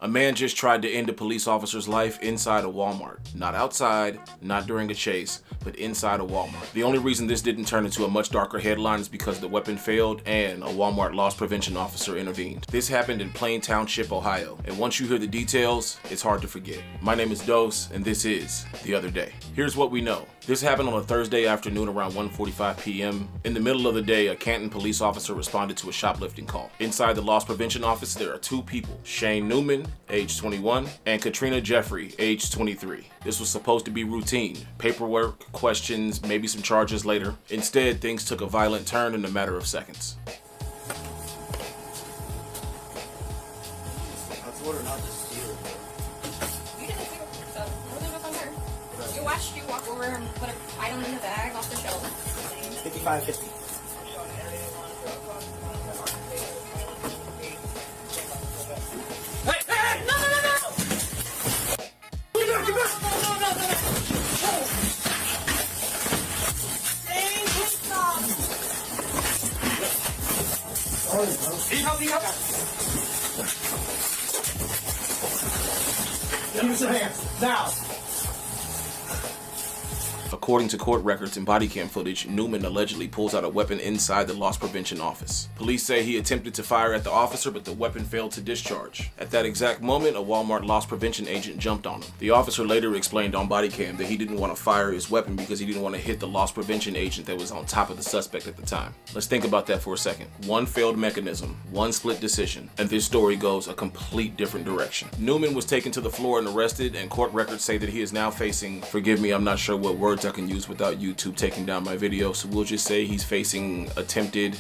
A man just tried to end a police officer's life inside a Walmart. Not outside, not during a chase, but inside a Walmart. The only reason this didn't turn into a much darker headline is because the weapon failed and a Walmart loss prevention officer intervened. This happened in Plain Township, Ohio, and once you hear the details, it's hard to forget. My name is Dose, and this is The Other Day. Here's what we know. This happened on a Thursday afternoon around 1:45 p.m. In the middle of the day, a Canton police officer responded to a shoplifting call. Inside the loss prevention office, there are two people, Shane Newman, age 21, and Katrina Jeffrey, age 23. This was supposed to be routine. Paperwork, questions, maybe some charges later. Instead, things took a violent turn in a matter of seconds. That's order, not just steal. You didn't steal, so we'll leave it on her. You watched you walk over and put an item in the bag off the shelf. 55.50. Hey! No! Get back! Give us your hands, now! According to court records and body cam footage, Newman allegedly pulls out a weapon inside the loss prevention office. Police say he attempted to fire at the officer, but the weapon failed to discharge. At that exact moment, a Walmart loss prevention agent jumped on him. The officer later explained on body cam that he didn't want to fire his weapon because he didn't want to hit the loss prevention agent that was on top of the suspect at the time. Let's think about that for a second. One failed mechanism, one split decision, and this story goes a complete different direction. Newman was taken to the floor and arrested, and court records say that he is now facing, forgive me, I'm not sure what words I can use without YouTube taking down my video, so we'll just say he's facing attempted,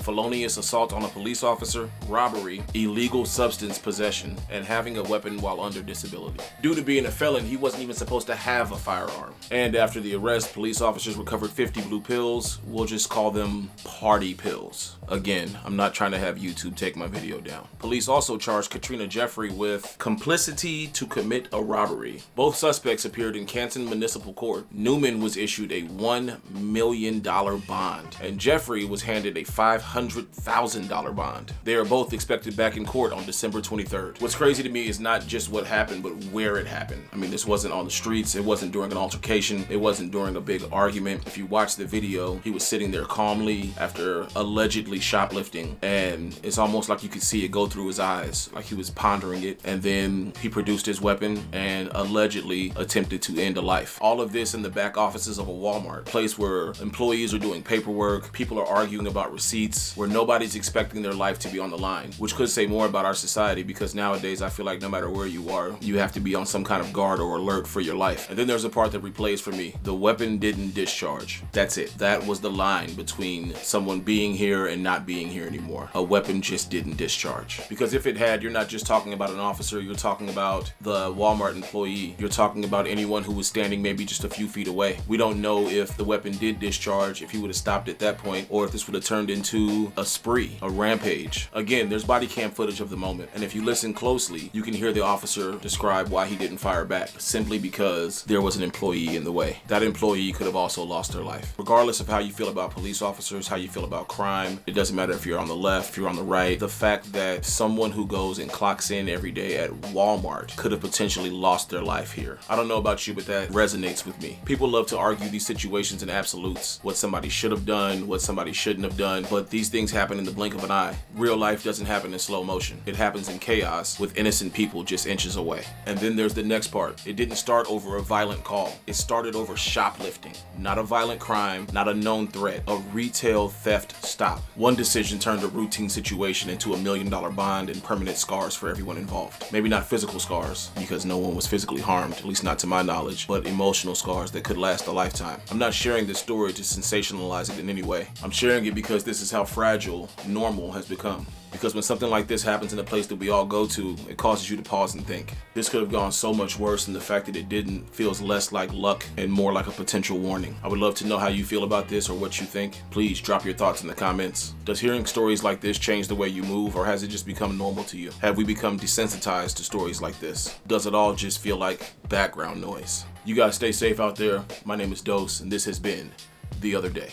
felonious assault on a police officer, robbery, illegal substance possession, and having a weapon while under disability. Due to being a felon, he wasn't even supposed to have a firearm. And after the arrest, police officers recovered 50 blue pills. We'll just call them party pills. Again, I'm not trying to have YouTube take my video down. Police also charged Katrina Jeffrey with complicity to commit a robbery. Both suspects appeared in Canton Municipal Court. Newman was issued a $1 million bond, and Jeffrey was handed a $500,000 bond. They are both expected back in court on December 23rd. What's crazy to me is not just what happened, but where it happened. I mean, this wasn't on the streets, it wasn't during an altercation, it wasn't during a big argument. If you watch the video, he was sitting there calmly after allegedly shoplifting, and it's almost like you could see it go through his eyes, like he was pondering it, and then he produced his weapon and allegedly attempted to end a life. All of this in the back offices of a Walmart, place where employees are doing paperwork, people are arguing about receipts, where nobody's expecting their life to be on the line, which could say more about our society, because nowadays I feel like no matter where you are, you have to be on some kind of guard or alert for your life. And then there's a part that replays for me. The weapon didn't discharge. That's it. That was the line between someone being here and not being here anymore. A weapon just didn't discharge. Because if it had, you're not just talking about an officer, you're talking about the Walmart employee. You're talking about anyone who was standing maybe just a few feet away. We don't know if the weapon did discharge, if he would have stopped at that point, or if this would have turned into a spree, a rampage. Again, there's body cam footage of the moment, and if you listen closely, you can hear the officer describe why he didn't fire back, simply because there was an employee in the way. That employee could have also lost their life. Regardless of how you feel about police officers, how you feel about crime, it doesn't matter if you're on the left, if you're on the right, the fact that someone who goes and clocks in every day at Walmart could have potentially lost their life here. I don't know about you, but that resonates with me. People love to argue these situations in absolutes, what somebody should have done, what somebody shouldn't have done, but these things happen in the blink of an eye. Real life doesn't happen in slow motion. It happens in chaos with innocent people just inches away. And then there's the next part. It didn't start over a violent call. It started over shoplifting. Not a violent crime, not a known threat, a retail theft stop. One decision turned a routine situation into $1 million bond and permanent scars for everyone involved. Maybe not physical scars, because no one was physically harmed, at least not to my knowledge, but emotional scars that could last a lifetime. I'm not sharing this story to sensationalize it in any way. I'm sharing it because this is how fragile normal has become. Because when something like this happens in a place that we all go to, it causes you to pause and think. This could have gone so much worse, and the fact that it didn't feels less like luck and more like a potential warning. I would love to know how you feel about this or what you think. Please drop your thoughts in the comments. Does hearing stories like this change the way you move, or has it just become normal to you? Have we become desensitized to stories like this? Does it all just feel like background noise? You guys stay safe out there. My name is Dose, and this has been The Other Day.